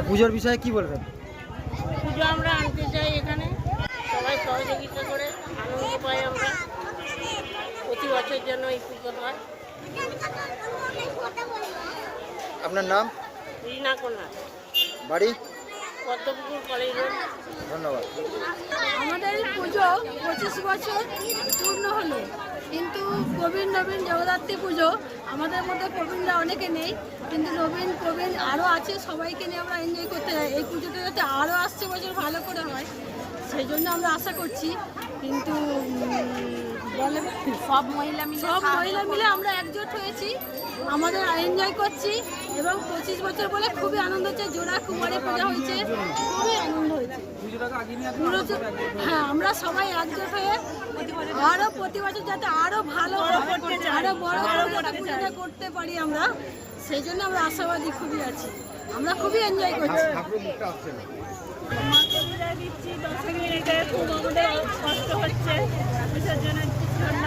পুজোর বিষয়ে কি বলবেন? পুজো আমরা আনতে চাই, এখানে সবাই সহযোগিতা করে আনন্দ পাই আমরা। প্রতি বছর যেন এই পুজো হয়। আপনার নাম? রিনা কন্যা, বাড়ি? Padmapukur college road. ধন্যবাদ। আমাদের পুজো 25 বছর পূর্ণ হলো, কিন্তু প্রবীণ নবীন জগদ্ধাত্রী পুজো আমাদের মধ্যে প্রবীণরা অনেকে নেই, কিন্তু নবীন প্রবীণ আরও আছে, সবাইকে নিয়ে আমরা এনজয় করতে যাই। এই পুজোটা যাতে আরও আসছে বছর ভালো করে হয় সেই জন্য আমরা আশা করছি। কিন্তু সব মহিলা মিলে আমরা একজোট হয়েছি, আমাদের এনজয় করছি এবং 25 বছর বলে খুবই আনন্দ হচ্ছে। জোড়া কুমারে পূজা হয়েছে, খুবই আনন্দ হয়েছে। হ্যাঁ, আমরা সবাই একজোট হয়ে আরো প্রতি বছর যাতে আরো ভালো আরো বড় পুজোটা করতে পারি আমরা, সেই জন্য আমরা আশাবাদী খুবই আছি। আমরা খুবই এনজয় করছি। মাকে বিদায় দিচ্ছি 10 মিনিটে, খুব আমাদের কষ্ট হচ্ছে বিসর্জনের জন্য।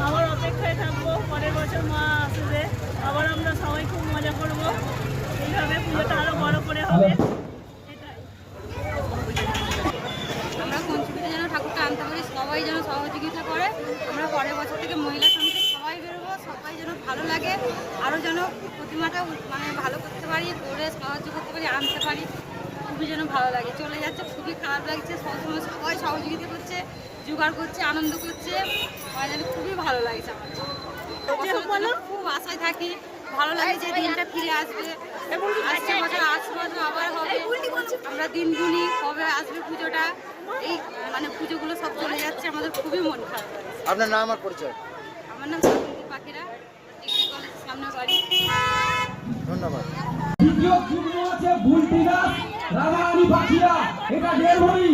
আবার অপেক্ষায় থাকবো, পরের বছর মা আসবে, আবার আমরা সবাই খুব মজা করবো। এইভাবে পুজোটা আরো বড় করে হবে। আমরা পঞ্চমীতে যেন ঠাকুরটা আনতে পারি, সবাই যেন সহযোগিতা করে। আমরা পরের বছর থেকে মহিলা সমিতি সবাই বেরোবো, সবাই যেন ভালো লাগে, আরও যেন প্রতিমাটা মানে ভালো করতে পারি, করে সাহায্য করতে পারি, আনতে পারি, খুবই যেন ভালো লাগে। চলে যাচ্ছে, খুবই খারাপ লাগছে। সবসময় সবাই সহযোগিতা করছে, জোগাড় করছে, আনন্দ করছে, সবাই যেন খুবই ভালো লাগছে। খুব আশায় থাকি, ভালো লাগে যে দিনটা ফিরে আসবে, আসছে বছর আবার হবে। আমরা দিন গুনি কবে আসবে পুজোটা, এই মানে পুজোগুলো সব চলে যাচ্ছে, আমাদের খুবই মন খারাপ। আপনার নাম আর পরিচয়? আমার নাম শান্তি পাখিরা, ডিগ্রি কলেজের সামনে বাড়ি। ধন্যবাদ। দ্বিতীয় যুগ্ম আছে বুলটিনা রাধারানী পাখিরা, এটা দেড়ভরি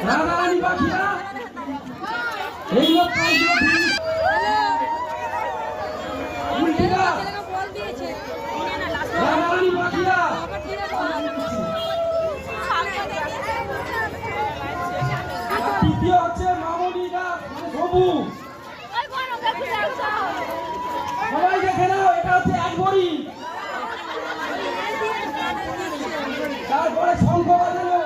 রাধারানী পাখিরা। এই লোক বুলটিনা রাধারানী পাখিরা। তৃতীয় হচ্ছে মামনি দাস বাবু, সবাই দেখে নাও, এটা হচ্ছে একবরি। তারপরে শঙ্খ বাজানো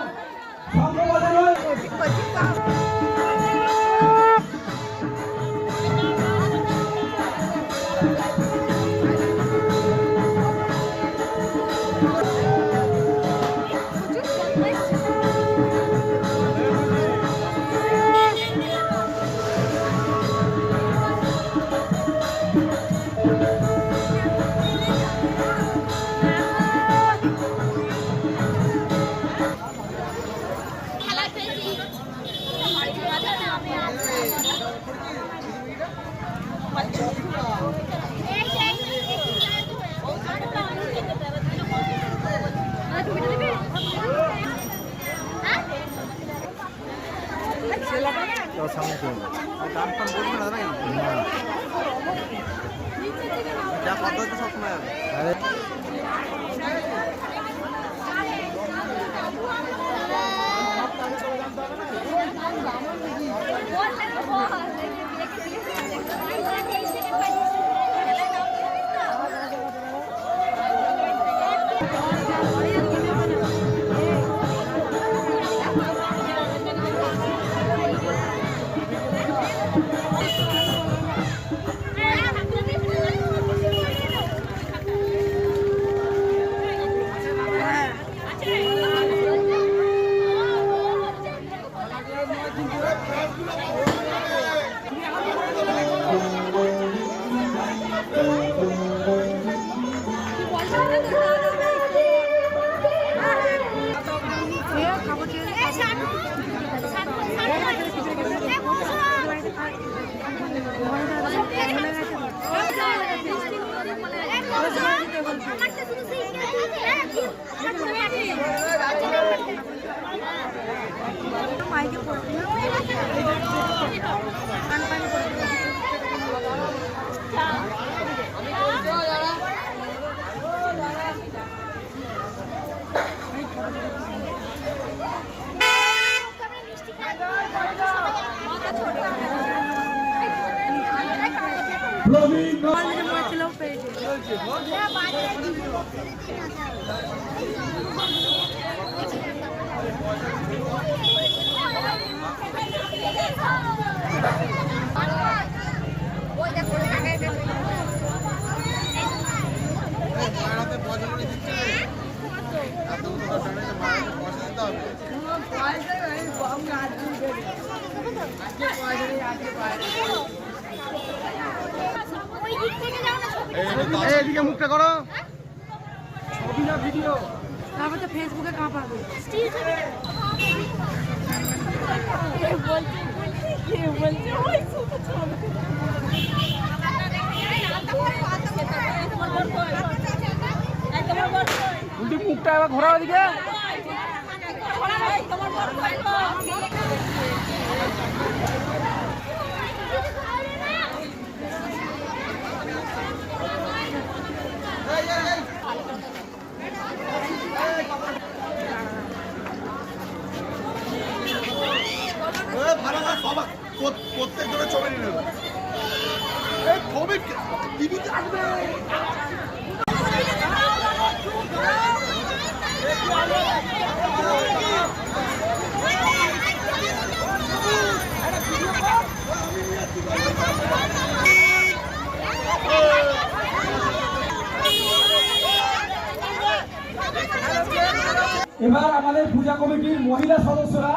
সামনে দাম কম বলবো না ভাই, যা পদ্ধতি সবসময় হবে। প্রবীণ এদিকে মুখটা করো। ছবি না ভিডিও তারপর তো ফেসবুকে কাঁপাবে উল্টি মুখটা এবার ঘোরার দিকে প্রত্যেকজনের ছবি নিয়ে নেবো। ছবি টিভিতে আসবে। এবার আমাদের পূজা কমিটির মহিলা সদস্যরা